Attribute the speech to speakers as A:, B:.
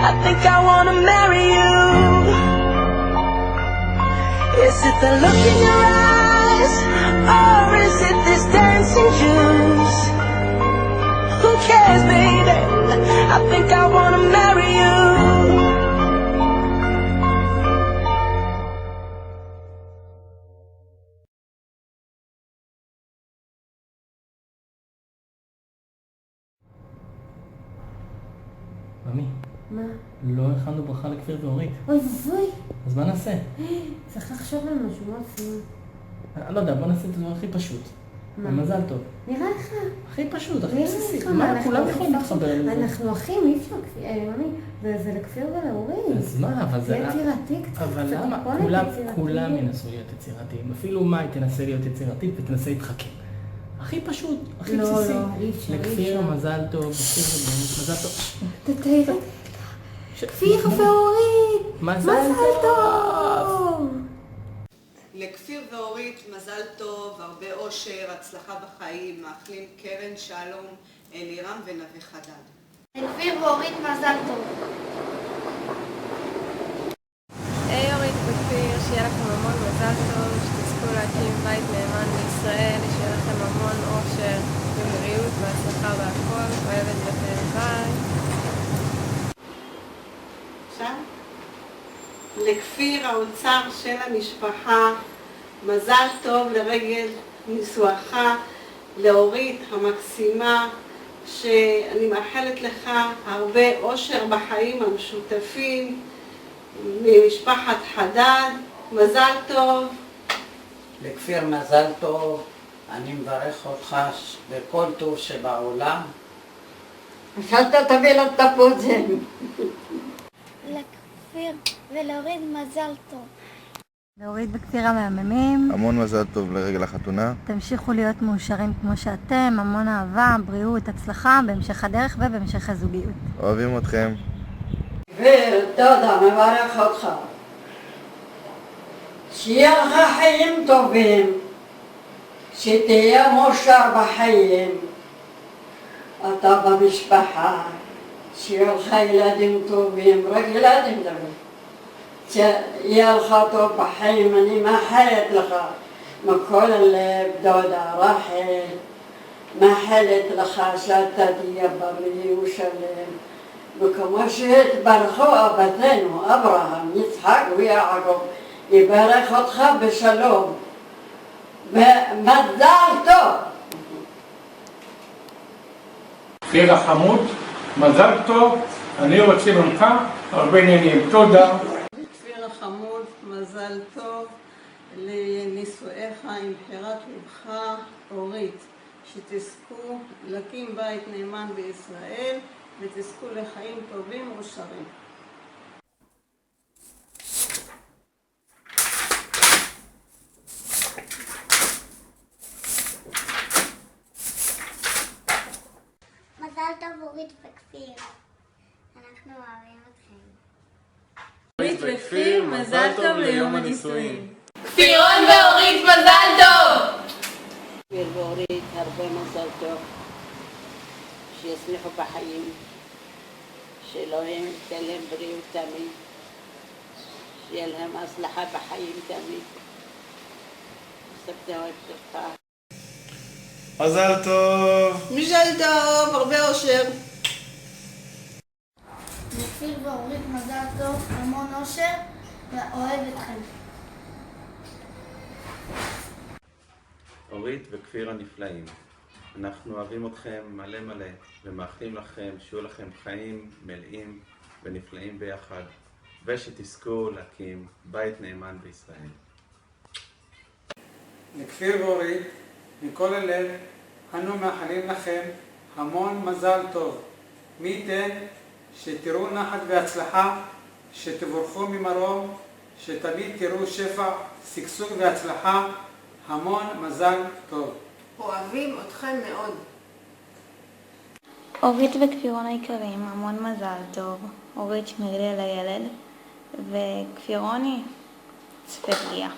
A: I think I wanna marry you. Is it the look in your eyes, or is it this dancing juice? Who cares, baby? I think I wanna marry you.
B: ממי,
C: מה?
B: לא הכנו ברכה לכפיר ואורית.
C: אוי ובוי.
B: אז מה נעשה?
C: צריך לחשוב על משהו, מה עושים?
B: אני לא יודע, בוא נעשה את הדבר הכי פשוט. מזל טוב.
C: נראה לך.
B: הכי פשוט, הכי
C: נראה
B: בסיסי.
C: לך,
B: מה, כולם יכולים להתחבר לזה.
C: אנחנו אחים, אי אפשר, ממי, זה לכפיר ולהורים.
B: אז מה, אבל זה...
C: יצירתי קצת.
B: אבל למה? כולם ינסו להיות יצירתיים. אפילו מאי תנסה להיות יצירתית ותנסה להתחכם. הכי פשוט, הכי בסיסי.
C: לא, אי אפשר.
B: לכפיר מזל טוב, לכפיר ואורית, מזל טוב.
C: תתאר. כפיר ואורית, מזל טוב.
D: לכפיר ואורית מזל טוב, הרבה אושר, הצלחה בחיים, מאחלים קרן שלום, אלירם ונווה חדד.
E: לכפיר ואורית מזל טוב.
F: היי אורית וכפיר, שיהיה לכם המון מזל טוב, שתזכו להקים בית נאמן בישראל, שיהיה לכם המון אושר ובריאות והצלחה והכל, אוהבת לכם, ביי.
D: עכשיו, לכפיר האוצר של המשפחה, מזל טוב לרגל נישואך, לאורית המקסימה, שאני מאחלת לך הרבה אושר בחיים המשותפים, ממשפחת חדד, מזל טוב.
G: לכפיר מזל טוב, אני מברך אותך בכל טוב שבעולם.
E: שאתה תביא לה את הפוזם. לכפיר ולהוריד מזל טוב.
C: להוריד בכפיר המהממים.
H: המון מזל טוב לרגל החתונה.
C: תמשיכו להיות מאושרים כמו שאתם, המון אהבה, בריאות, הצלחה בהמשך הדרך ובהמשך הזוגיות.
H: אוהבים אתכם.
E: ותודה, מברך אותך. שיהיה לך חיים טובים, שתהיה מאושר בחיים, אתה במשפחה, שיהיה לך ילדים טובים, רק ילדים טובים. שיהיה לך טוב בחיים, אני מאחלת לך מכל הלב, דודה רחל, מאחלת לך שאתה תהיה בריא ושלם, וכמו שהתברכו אבותינו, אברהם, יצחק ויעקב, יברך אותך בשלום, ומזל טוב.
I: כפיר החמוד, מזל טוב, אני רוצה ממך הרבה עניינים, תודה.
D: כפיר החמוד, מזל טוב לנישואיך עם בחירת לבך אורית, שתזכו להקים בית נאמן בישראל ותזכו לחיים טובים ומאושרים.
E: מזל טוב אורית וכפיר. אנחנו אוהבים אתכם.
F: אורית וכפיר, מזל טוב ליום הנישואים.
J: כפירון ואורית מזל טוב!
D: כפיר ואורית הרבה מזל טוב, שיצליחו בחיים, שאלוהים ייתן להם בריאות תמיד, שיהיה להם הצלחה בחיים תמיד. סבתא אוהבת אותך.
H: מזל טוב.
D: מזל טוב, הרבה אושר.
E: לכפיר ואורית מזל טוב, המון אושר, ואוהב אתכם.
K: אורית וכפיר הנפלאים, אנחנו אוהבים אתכם מלא מלא ומאחלים לכם שיהיו לכם חיים מלאים ונפלאים ביחד, ושתזכו להקים בית נאמן בישראל.
L: לכפיר ואורית, מכל הלב, אנו מאחלים לכם המון מזל טוב. מי ייתן שתראו נחת והצלחה, שתבורכו ממרום, שתמיד תראו שפע, שגשוג והצלחה. המון מזל טוב.
D: אוהבים אתכם מאוד.
M: אורית וכפירון היקרים, המון מזל טוב. אורית שמרי לי לילד, וכפירוני צפה בריאה.